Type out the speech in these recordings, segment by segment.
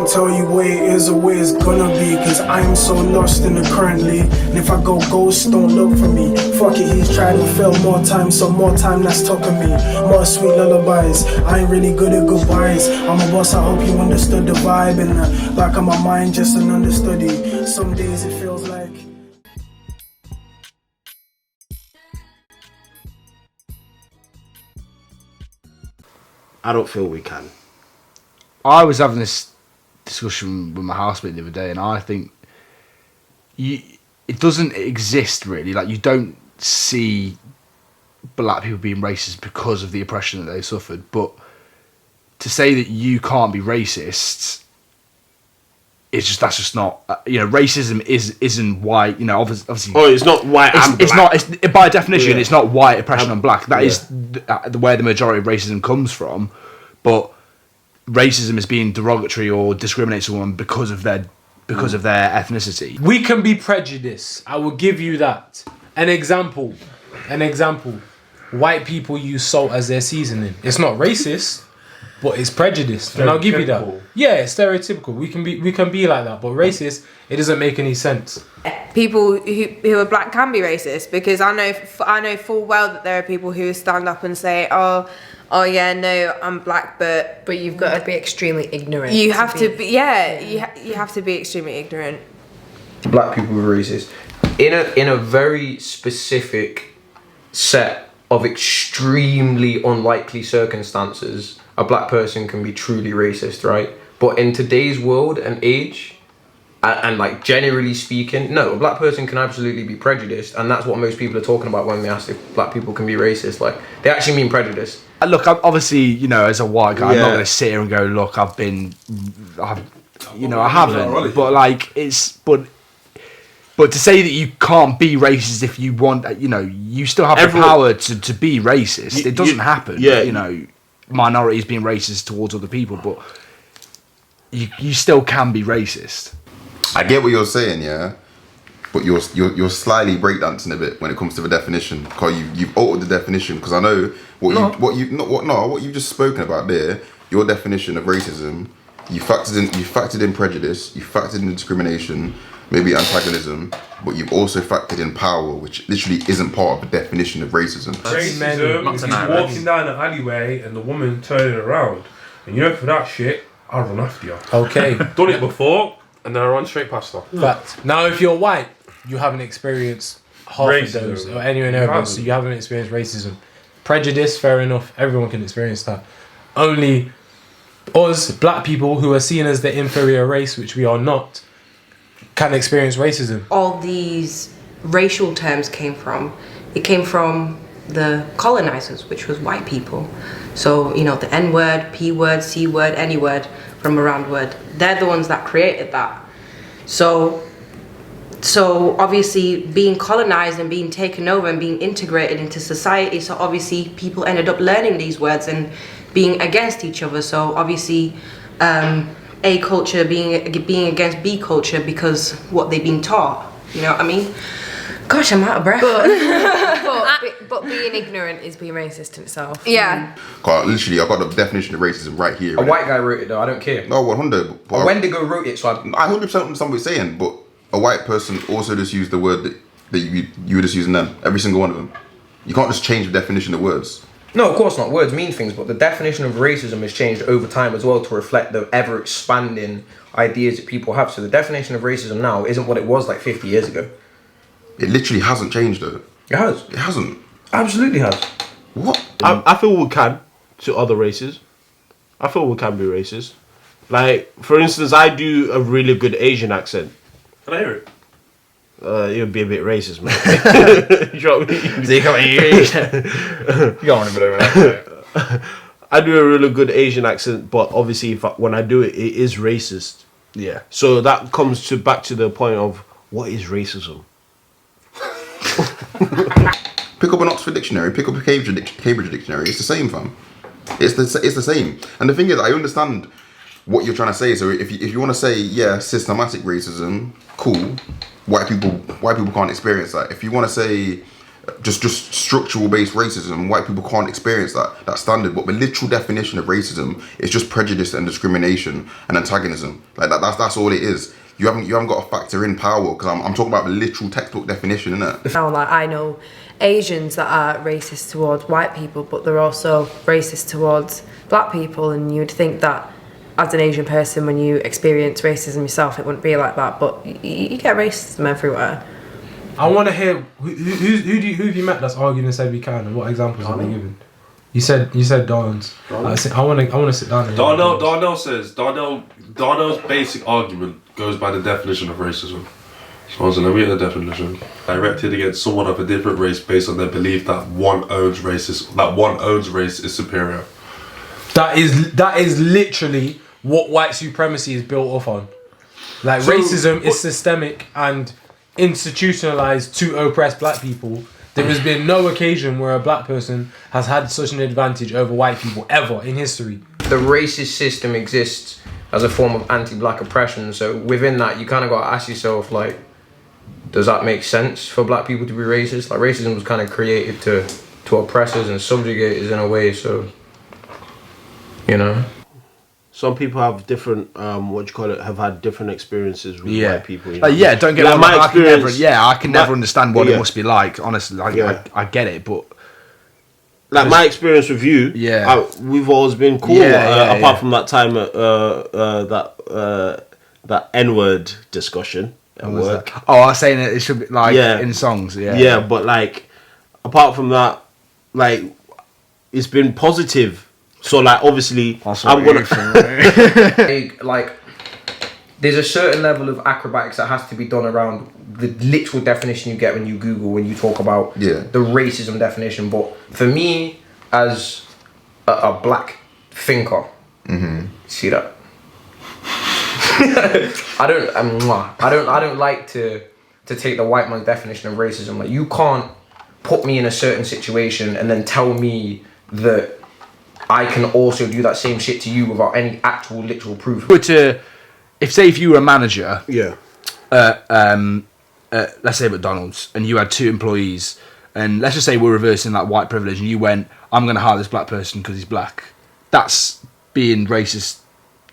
can't tell you where it is or where it's gonna be, cause I'm so lost in the currently. And if I go ghost, don't look for me. Fuck it, he's tried to fail more time, so more time that's talking me. More sweet lullabies, I ain't really good at goodbyes. I'm a boss, I hope you understood the vibe. In the back of my mind, just an understudy. Some days it feels like I don't feel we can. I was having this discussion with my housemate the other day, and I think it doesn't exist really. Like, you don't see black people being racist because of the oppression that they suffered, but to say that you can't be racist, that's just not. Racism isn't white. Obviously. Oh, it's not white and black. It's by definition, it's not white oppression on black. That is where the majority of racism comes from. But racism is being derogatory or discriminating someone because of their ethnicity. We can be prejudiced. I will give you that. An example. White people use salt as their seasoning. It's not racist, but it's prejudiced, and I'll give you that. Yeah, it's stereotypical. We can be like that, but racist, it doesn't make any sense. People who are black can be racist, because I know full well that there are people who stand up and say, oh yeah, no, I'm black, but you've got to be extremely ignorant. You have to be, yeah, you have to be extremely ignorant. Black people are racist in a very specific set of extremely unlikely circumstances. A black person can be truly racist, right? But in today's world and age, and like generally speaking, no, a black person can absolutely be prejudiced, and that's what most people are talking about when they ask if black people can be racist. Like, they actually mean prejudice. Look, obviously, as a white guy, I'm not going to sit here and go, look, I haven't. But like, but to say that you can't be racist if you want, you still have the power to be racist. It doesn't happen. Yeah, minorities being racist towards other people, but you still can be racist. I get what you're saying, yeah, but you're slightly breakdancing a bit when it comes to the definition, because you've altered the definition. Because I know what you've just spoken about there. Your definition of racism, you factored in prejudice, you factored in discrimination, maybe antagonism, but you've also factored in power, which literally isn't part of the definition of racism. Racism is walking down an alleyway and the woman turning around, and for that shit, I'll run after you. Okay. Done it before, and then I run straight past her. Fact. Now, if you're white, you haven't experienced half of those, or anywhere near those, so you haven't experienced racism. Prejudice, fair enough, everyone can experience that. Only us, black people, who are seen as the inferior race, which we are not, can experience racism. All these racial terms came from the colonizers, which was white people. So, the N word, P word, C word, any word from around word, they're the ones that created that. So obviously being colonized and being taken over and being integrated into society, so obviously people ended up learning these words and being against each other. So obviously A culture being against B culture because what they've been taught. You know what I mean? Gosh, I'm out of breath. But being ignorant is being racist in itself. Yeah. Literally, I've got the definition of racism right here. A white guy wrote it though, I don't care. No, 100. A Wendigo wrote it, so I 100% understand what you're saying, but a white person also just used the word that you were just using them. Every single one of them. You can't just change the definition of words. No, of course not. Words mean things, but the definition of racism has changed over time as well to reflect the ever-expanding ideas that people have. So the definition of racism now isn't what it was like 50 years ago. It literally hasn't changed though. It has. It hasn't. Absolutely has. What? I feel we can to other races. I feel we can be racist. Like, for instance, I do a really good Asian accent. Can I hear it? You'd be a bit racist, man. You know what I mean? So you come here. You don't want to believe that. I do a really good Asian accent, but obviously when I do it, it is racist. Yeah. So that comes back to the point of, what is racism? Pick up an Oxford dictionary, pick up a Cambridge dictionary. It's the same, fam. It's the same. And the thing is, I understand what you're trying to say. So if you want to say, yeah, systematic racism, cool. White people can't experience that. If you want to say just structural based racism. White people can't experience that standard. But the literal definition of racism is just prejudice and discrimination and antagonism. Like that's all it is. You haven't got to factor in power, because I'm talking about the literal textbook definition, innit? Now, like, I know Asians that are racist towards white people, but they're also racist towards black people, and you'd think that as an Asian person, when you experience racism yourself, it wouldn't be like that, but you get racism everywhere. I want to hear who have you met that's arguing and said we can, and what examples have they given? You said Don's. I want to sit down. And Darnell's basic argument goes by the definition of racism. So let me get the definition. Directed against someone of a different race based on their belief that one owns race is superior. That is literally what white supremacy is built off on. Like, racism is systemic and institutionalized to oppress black people. There has been no occasion where a black person has had such an advantage over white people ever in history. The racist system exists as a form of anti-black oppression. So within that, you kind of got to ask yourself, like, does that make sense for black people to be racist? Like, racism was kind of created to oppress us and subjugate us in a way. So, you know. Some people have different, have had different experiences with white people. You know? Don't get like my experience. I can never understand what it must be like. Honestly, I get it, but like my experience with you, we've always been cool. Apart from that time at that N-word discussion at work. Oh, I was saying it should be like in songs. Yeah, but like apart from that, like it's been positive. So like obviously I'm gonna like there's a certain level of acrobatics that has to be done around the literal definition you get when you Google, when you talk about the racism definition. But for me, as a black thinker, see that I don't like to take the white man's definition of racism. Like, you can't put me in a certain situation and then tell me that I can also do that same shit to you without any actual literal proof. But if you were a manager, let's say McDonald's, and you had 2 employees, and let's just say we're reversing that white privilege, and you went, I'm going to hire this black person because he's black. That's being racist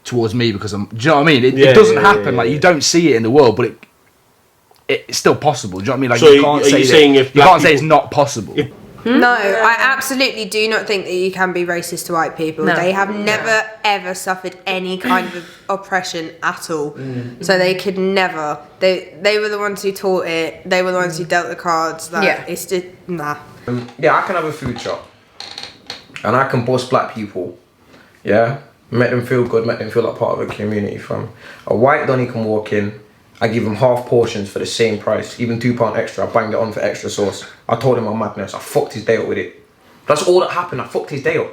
towards me because I'm. Do you know what I mean? It doesn't happen. Like, you don't see it in the world, but it's still possible. Do you know what I mean? Like, so you can't say it's not possible. No, I absolutely do not think that you can be racist to white people. No. They have never, ever suffered any kind of oppression at all. So they could never. They were the ones who taught it. They were the ones who dealt the cards. Like, it's just, nah. I can have a food shop. And I can boss black people. Yeah? Make them feel good, make them feel like part of a community, fam. A white Donny can walk in. I give him half portions for the same price, even £2 extra. I banged it on for extra sauce. I told him I'm madness. I fucked his day up with it. That's all that happened. I fucked his day up.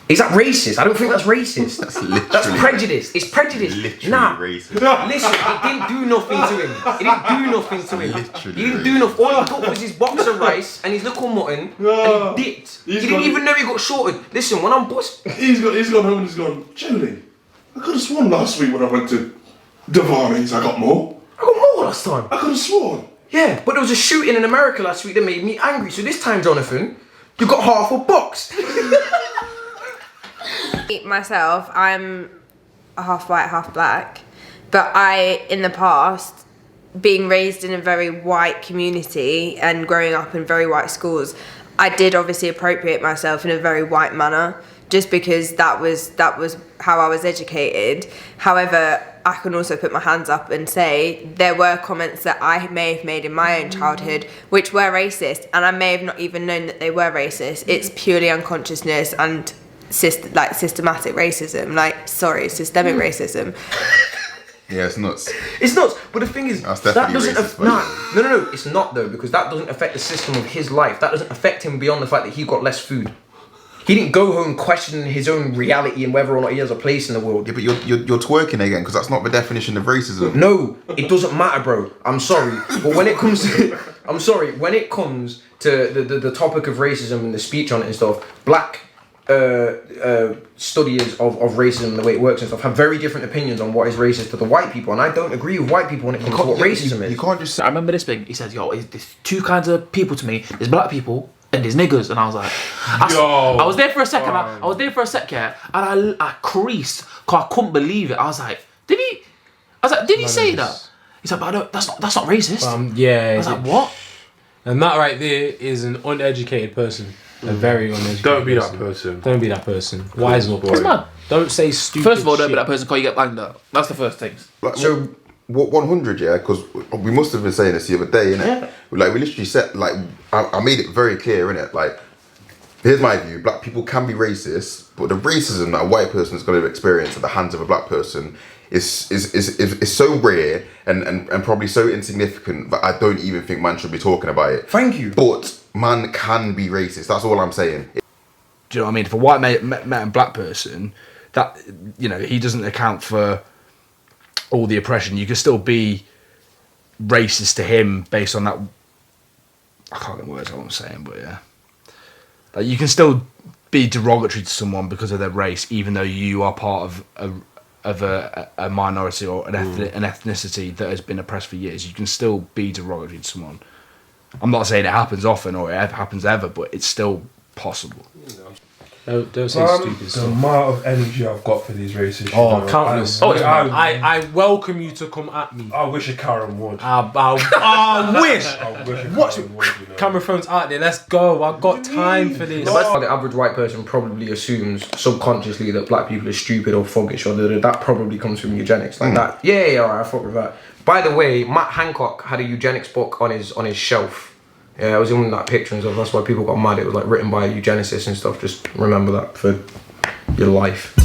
Is that racist? I don't think that's racist. That's prejudice. It's prejudice. Racist. Listen, it didn't do nothing to him. It didn't do nothing to him. He didn't do nothing. All he got was his box of rice and his little mutton, and he dipped. He didn't even know he got shorted. Listen, when I'm boss... He's gone home and he's gone, Julie, I could have sworn last week when I went to Devani's I got more. I got more last time. I could have sworn. Yeah, but there was a shooting in America last week that made me angry. So this time, Jonathan, you got half a box. Myself, I'm half white, half black. But in the past, being raised in a very white community and growing up in very white schools, I did obviously appropriate myself in a very white manner, just because that was how I was educated. However, I can also put my hands up and say there were comments that I may have made in my own childhood which were racist, and I may have not even known that they were racist. It's purely unconsciousness and systematic racism. Systemic racism. Yeah, it's nuts. It's nuts. But the thing is, that doesn't no, it's not though, because that doesn't affect the system of his life. That doesn't affect him beyond the fact that he got less food. He didn't go home questioning his own reality and whether or not he has a place in the world. Yeah, but you're twerking again, because that's not the definition of racism. No, it doesn't matter, bro. I'm sorry, but when it comes to, when it comes to the topic of racism and the speech on it and stuff, black studiers of racism and the way it works and stuff have very different opinions on what is racist to the white people, and I don't agree with white people when it comes to what racism is. You can't just. I remember this thing. He says, "Yo, there's two kinds of people to me. There's black people and there's niggers." And I was like, I was there for a second. I was there for a sec, yeah, and I creased because I couldn't believe it. I was like, did he? I was like, did he say that? He's like, but that's not racist. Yeah. I was like, what? And that right there is an uneducated person. A very uneducated Don't be person. that person. Don't be that person. Wise up. It's mad. Don't say stupid First of all, don't shit. be that person because you get banged up. That's the first thing. Like, so what 100? Yeah, because we must have been saying this the other day, innit? Yeah. Like we literally said, like I made it very clear, innit? Like, here's my view: black people can be racist, but the racism that a white person is going to experience at the hands of a black person is so rare and probably so insignificant that I don't even think man should be talking about it. Thank you. But man can be racist. That's all I'm saying. Do you know what I mean? If a white met a black person, that, you know, he doesn't account for all the oppression. You can still be racist to him based on that. I can't get words what I'm saying, but yeah, like, you can still be derogatory to someone because of their race, even though you are part of a minority or an ethnicity that has been oppressed for years. You can still be derogatory to someone. I'm not saying it happens often or it happens ever, but it's still possible. Don't say stupid The stuff. amount of energy I've got for these racist shit. Oh, countless. I I welcome you to come at me. I wish a Karen would. I wish. I wish a Watch Karen would, you know. Camera phones out there. Let's go. I've got time for this. The average white person probably assumes subconsciously that black people are stupid or foggish, or that probably comes from eugenics, like that. Yeah, alright, I fuck with that. By the way, Matt Hancock had a eugenics book on his shelf. Yeah, I was in that picture and stuff. That's why people got mad. It was like written by a eugenicist and stuff. Just remember that for your life.